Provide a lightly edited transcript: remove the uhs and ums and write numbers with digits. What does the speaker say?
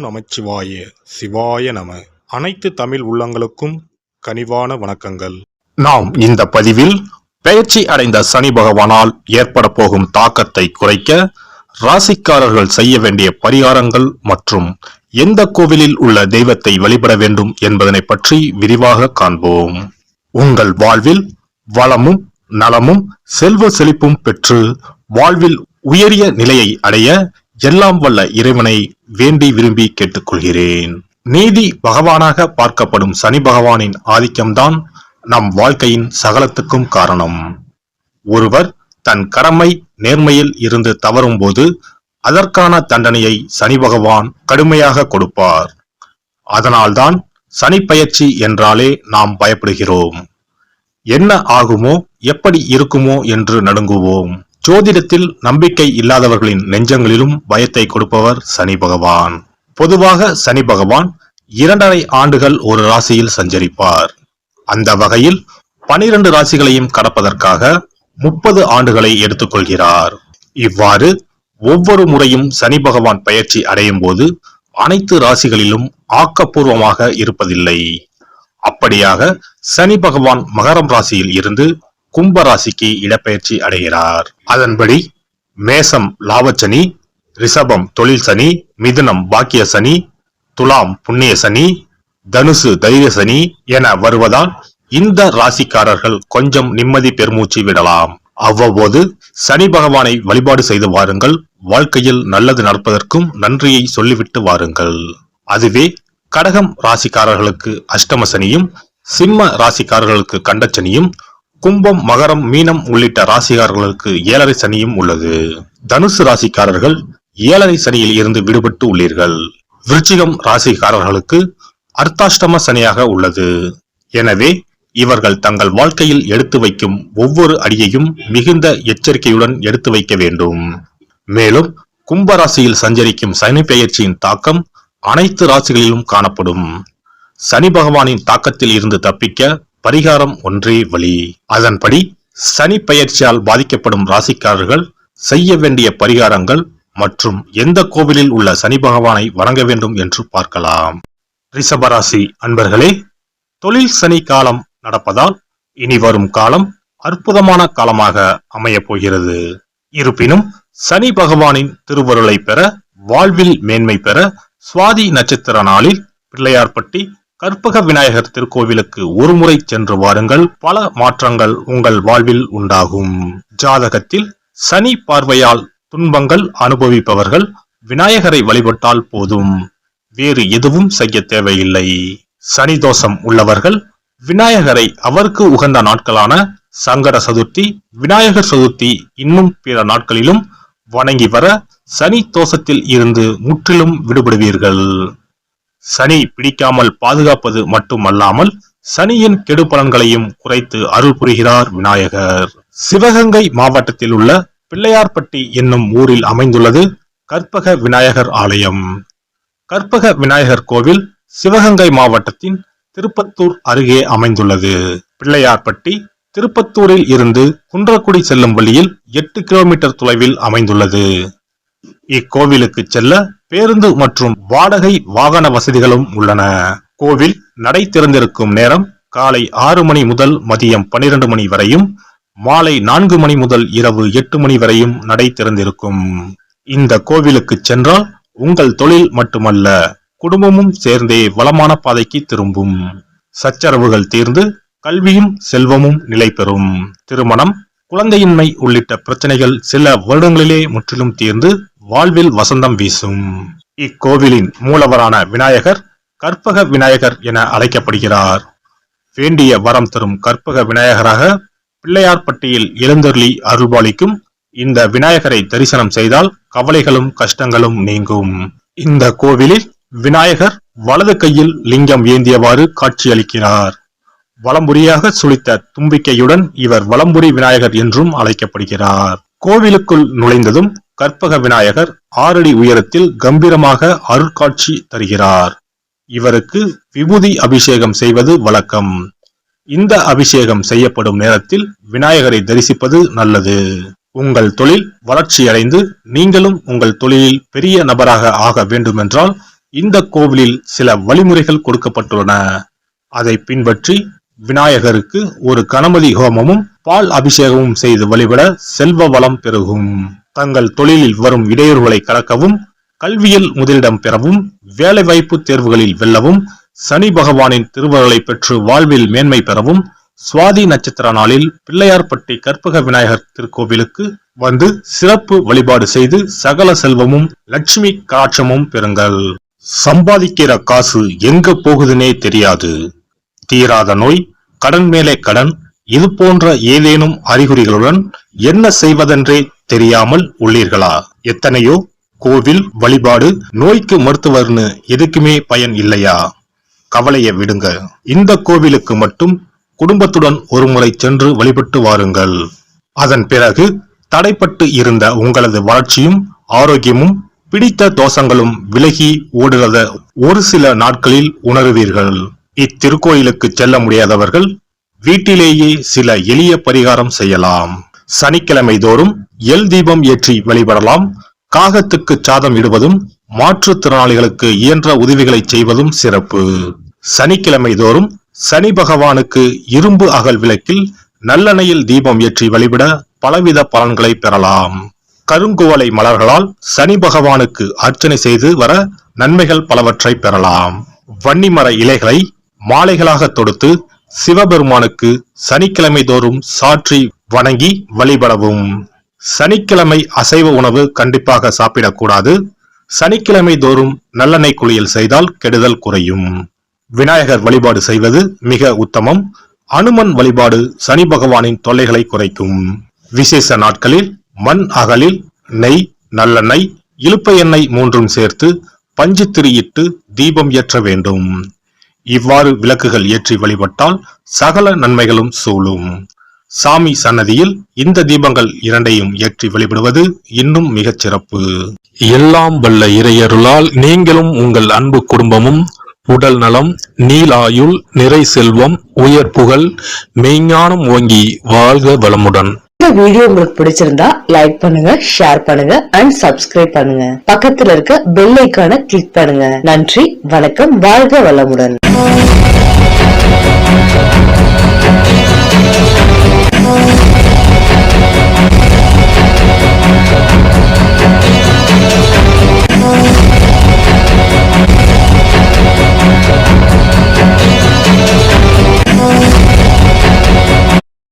நமச்சிவாய சிவாய நம. அனைத்து தமிழ் உள்ளங்களுக்கும் கனிவான வணக்கங்கள். நாம் இந்த பதிவில் பெயர்ச்சி அடைந்த சனி பகவானால் ஏற்பட போகும் தாக்கத்தை குறைக்க ராசிக்காரர்கள் செய்ய வேண்டிய பரிகாரங்கள் மற்றும் எந்த கோவிலில் உள்ள தெய்வத்தை வழிபட வேண்டும் என்பதனை பற்றி விரிவாக காண்போம். உங்கள் வாழ்வில் வளமும் நலமும் செல்வ செழிப்பும் பெற்று வாழ்வில் உயரிய நிலையை அடைய எல்லாம் வல்ல இறைவனை வேண்டி விரும்பி கேட்டுக்கொள்கிறேன். நீதி பகவானாக பார்க்கப்படும் சனி பகவானின் ஆதிக்கம்தான் நம் வாழ்க்கையின் சகலத்துக்கும் காரணம். ஒருவர் தன் கடமை நேர்மையில் இருந்து தவறும் போது அதற்கான தண்டனையை சனி பகவான் கடுமையாக கொடுப்பார். அதனால்தான் சனி பெயர்ச்சி என்றாலே நாம் பயப்படுகிறோம். என்ன ஆகுமோ எப்படி இருக்குமோ என்று நடுங்குவோம். ஜோதிடத்தில் நம்பிக்கை இல்லாதவர்களின் நெஞ்சங்களிலும் பயத்தை கொடுப்பவர் சனி பகவான். பொதுவாக சனி பகவான் 2.5 ஆண்டுகள் ஒரு ராசியில் சஞ்சரிப்பார். அந்த வகையில் 12 ராசிகளையும் கடப்பதற்காக 30 ஆண்டுகளை எடுத்துக்கொள்கிறார். இவ்வாறு ஒவ்வொரு முறையும் சனி பகவான் பெயர்ச்சி அடையும் போது அனைத்து ராசிகளிலும் ஆக்கப்பூர்வமாக இருப்பதில்லை. அப்படியாக சனி பகவான் மகரம் ராசியில் இருந்து கும்ப ராசிக்கு இடப்பெயர்ச்சி அடைகிறார். அதன்படி மேசம் லாபச்சனி, ரிஷபம் தொழில் சனி, மிதுனம் பாக்கிய சனி, துலாம் புண்ணிய சனி, தனுசு தைரிய சனி என வருவதால் இந்த ராசிக்காரர்கள் கொஞ்சம் நிம்மதி பெருமூச்சு விடலாம். அவ்வப்போது சனி பகவானை வழிபாடு செய்து வாருங்கள். வாழ்க்கையில் நல்லது நடப்பதற்கும் நன்றியை சொல்லிவிட்டு வாருங்கள். அதுவே கடகம் ராசிக்காரர்களுக்கு அஷ்டம சனியும், சிம்ம ராசிக்காரர்களுக்கு கண்டச்சனியும், கும்பம் மகரம் மீனம் உள்ளிட்ட ராசிக்காரர்களுக்கு 7.5 சனியும் உள்ளது. தனுசு ராசிக்காரர்கள் 7.5 சனியில் இருந்து விடுபட்டு உள்ளீர்கள். விருச்சிகம் ராசிக்காரர்களுக்கு அர்த்தாஷ்டம சனியாக உள்ளது. எனவே இவர்கள் தங்கள் வாழ்க்கையில் எடுத்து வைக்கும் ஒவ்வொரு அடியையும் மிகுந்த எச்சரிக்கையுடன் எடுத்து வைக்க வேண்டும். மேலும் கும்ப ராசியில் சஞ்சரிக்கும் சனி பெயர்ச்சியின் தாக்கம் அனைத்து ராசிகளிலும் காணப்படும். சனி பகவானின் தாக்கத்தில் இருந்து தப்பிக்க பரிகாரம் ஒன்றே வழி. அதன்படி சனி பெயர்ச்சியால் பாதிக்கப்படும் ராசிக்காரர்கள் செய்ய வேண்டிய பரிகாரங்கள் மற்றும் எந்த கோவிலில் உள்ள சனி பகவானை வணங்க வேண்டும் என்று பார்க்கலாம். ரிஷபராசி அன்பர்களே, தொழில் சனி காலம் நடப்பதால் இனி வரும் காலம் அற்புதமான காலமாக அமையப் போகிறது. இருப்பினும் சனி பகவானின் திருவருளை பெற, வாழ்வில் மேன்மை பெற சுவாதி நட்சத்திர நாளில் பிள்ளையார்பட்டி கற்பக விநாயகர் திருக்கோவிலுக்கு ஒருமுறை சென்று வாருங்கள். பல மாற்றங்கள் உங்கள் வாழ்வில் உண்டாகும். ஜாதகத்தில் சனி பார்வையால் துன்பங்கள் அனுபவிப்பவர்கள் விநாயகரை வழிபட்டால் போதும், வேறு எதுவும் செய்ய தேவையில்லை. சனி தோஷம் உள்ளவர்கள் விநாயகரை அவருக்கு உகந்த நாட்களான சங்கட சதுர்த்தி, விநாயகர் சதுர்த்தி இன்னும் பிற நாட்களிலும் வணங்கி வர சனி தோஷத்தில் இருந்து முற்றிலும் விடுபடுவீர்கள். சனி பிடிக்காமல் பாதுகாப்பது மட்டுமல்லாமல் சனியின் கெடு பலன்களையும் குறைத்து அருள் புரிகிறார் விநாயகர். சிவகங்கை மாவட்டத்தில் உள்ள பிள்ளையார்பட்டி என்னும் ஊரில் அமைந்துள்ளது கற்பக விநாயகர் ஆலயம். கற்பக விநாயகர் கோவில் சிவகங்கை மாவட்டத்தின் திருப்பத்தூர் அருகே அமைந்துள்ளது. பிள்ளையார்பட்டி திருப்பத்தூரில் இருந்து குன்றக்குடி செல்லும் வழியில் 8 கிலோமீட்டர் தொலைவில் அமைந்துள்ளது. இக்கோவிலுக்கு செல்ல பேருந்து மற்றும் வாடகை வாகன வசதிகளும் உள்ளன. கோவில் நடை திறந்திருக்கும் நேரம் காலை 6 மணி முதல் மதியம் 12 மணி வரையும், மாலை 4 மணி முதல் இரவு 8 மணி வரையும் நடை திறந்திருக்கும். இந்த கோவிலுக்கு சென்றால் உங்கள் தொழில் மட்டுமல்ல, குடும்பமும் சேர்ந்தே வளமான பாதைக்கு திரும்பும். சச்சரவுகள் தீர்ந்து கல்வியும் செல்வமும் நிலை பெறும். திருமணம், குழந்தையின்மை உள்ளிட்ட பிரச்சனைகள் சில வருடங்களிலே முற்றிலும் தீர்ந்து வாழ்வில் வசந்தம் வீசும். இக்கோவிலின் மூலவரான விநாயகர் கற்பக விநாயகர் என அழைக்கப்படுகிறார். வேண்டிய வரம் தரும் கற்பக விநாயகராக பிள்ளையார்பட்டியில் எழுந்தருளி அருள்பாலிக்கும் இந்த விநாயகரை தரிசனம் செய்தால் கவலைகளும் கஷ்டங்களும் நீங்கும். இந்த கோவிலில் விநாயகர் வலது கையில் லிங்கம் ஏந்தியவாறு காட்சியளிக்கிறார். வலம்புரியாக சுளித்த தும்பிக்கையுடன் இவர் வலம்புரி விநாயகர் என்றும் அழைக்கப்படுகிறார். கோவிலுக்குள் நுழைந்ததும் கற்பக விநாயகர் 6 அடி உயரத்தில் கம்பீரமாக அருட்காட்சி தருகிறார். இவருக்கு விபூதி அபிஷேகம் செய்வது வழக்கம். இந்த அபிஷேகம் செய்யப்படும் நேரத்தில் விநாயகரை தரிசிப்பது நல்லது. உங்கள் தொழில் வளர்ச்சியடைந்து நீங்களும் உங்கள் தொழிலில் பெரிய நபராக ஆக வேண்டுமென்றால் இந்த கோவிலில் சில வழிமுறைகள் கொடுக்கப்பட்டுள்ளன. அதை பின்பற்றி விநாயகருக்கு ஒரு கணபதி ஹோமமும் பால் அபிஷேகமும் செய்து வழிபட செல்வ வளம் பெருகும். தங்கள் தொழிலில் வரும் இடையூறுகளை கடக்கவும், கல்வியில் முதலிடம் பெறவும், வேலைவாய்ப்பு தேர்வுகளில் வெல்லவும், சனி பகவானின் திருவருளை பெற்று வாழ்வில் மேன்மை பெறவும் சுவாதி நட்சத்திர நாளில் பிள்ளையார்பட்டி கற்பக விநாயகர் திருக்கோவிலுக்கு வந்து சிறப்பு வழிபாடு செய்து சகல செல்வமும் லட்சுமி கடாட்சமும் பெறுங்கள். சம்பாதிக்கிற காசு எங்க போகுதுன்னே தெரியாது. தீராத நோய், கடன் மேலே கடன், இது போன்ற ஏதேனும் அறிகுறிகளுடன் என்ன செய்வதென்றே தெரியாமல் உள்ளீர்களா? எத்தனையோ கோவில் வழிபாடு, நோய்க்கு மருத்துவர்னு எதுக்குமே பயன் இல்லையா? கவலையை விடுங்க. இந்த கோவிலுக்கு மட்டும் குடும்பத்துடன் ஒருமுறை சென்று வழிபட்டு வாருங்கள். அதன் பிறகு தடைப்பட்டு இருந்த உங்களது வளர்ச்சியும் ஆரோக்கியமும் பிடித்த தோஷங்களும் விலகி ஓடுறத ஒரு சில நாட்களில் உணருவீர்கள். இத்திருக்கோயிலுக்கு செல்ல முடியாதவர்கள் வீட்டிலேயே சில எளிய பரிகாரம் செய்யலாம். சனிக்கிழமை தோறும் எல் தீபம் ஏற்றி வழிபடலாம். காகத்துக்கு சாதம் இடுவதும் மாற்றுத்திறனாளிகளுக்கு இயன்ற உதவிகளை செய்வதும் சிறப்பு. சனிக்கிழமை தோறும் சனி பகவானுக்கு இரும்பு அகல் விளக்கில் நல்லெண்ணெயில் தீபம் ஏற்றி வழிபட பலவித பலன்களை பெறலாம். கருங்குவளை மலர்களால் சனி பகவானுக்கு அர்ச்சனை செய்து வர நன்மைகள் பலவற்றை பெறலாம். வன்னிமர இலைகளை மாலைகளாக தொடுத்து சிவபெருமானுக்கு சனிக்கிழமை தோறும் சாற்றி வணங்கி வழிபடவும். சனிக்கிழமை அசைவ உணவு கண்டிப்பாக சாப்பிடக்கூடாது. சனிக்கிழமை தோறும் நல்லெண்ணெய் குளியல் செய்தால் கெடுதல் குறையும். விநாயகர் வழிபாடு செய்வது மிக உத்தமம். அனுமன் வழிபாடு சனி பகவானின் தொல்லைகளை குறைக்கும். விசேஷ நாட்களில் மண் அகலில் நெய், நல்லெண்ணெய், இலுப்பை எண்ணெய் மூன்றும் சேர்த்து பஞ்சு திரியிட்டு தீபம் ஏற்ற வேண்டும். இவ்வாறு விளக்குகள் ஏற்றி வழிபட்டால் சகல நன்மைகளும் சூழும். சாமி சன்னதியில் இந்த தீபங்கள் இரண்டையும் ஏற்றி வழிபடுவது இன்னும் மிகச் சிறப்பு. எல்லாம் வல்ல இறையருளால் நீங்களும் உங்கள் அன்பு குடும்பமும் உடல் நலம், நீலாயுள், நிறை செல்வம், உயர் புகழ், மெய்ஞானம் ஓங்கி வாழ்க வளமுடன். இந்த வீடியோ உங்களுக்கு பிடிச்சிருந்தா லைக் பண்ணுங்க, ஷேர் பண்ணுங்க அண்ட் சப்ஸ்கிரைப் பண்ணுங்க. பக்கத்துல இருக்க பெல் ஐகானை கிளிக் பண்ணுங்க. நன்றி, வணக்கம், வாழ்க வளமுடன்.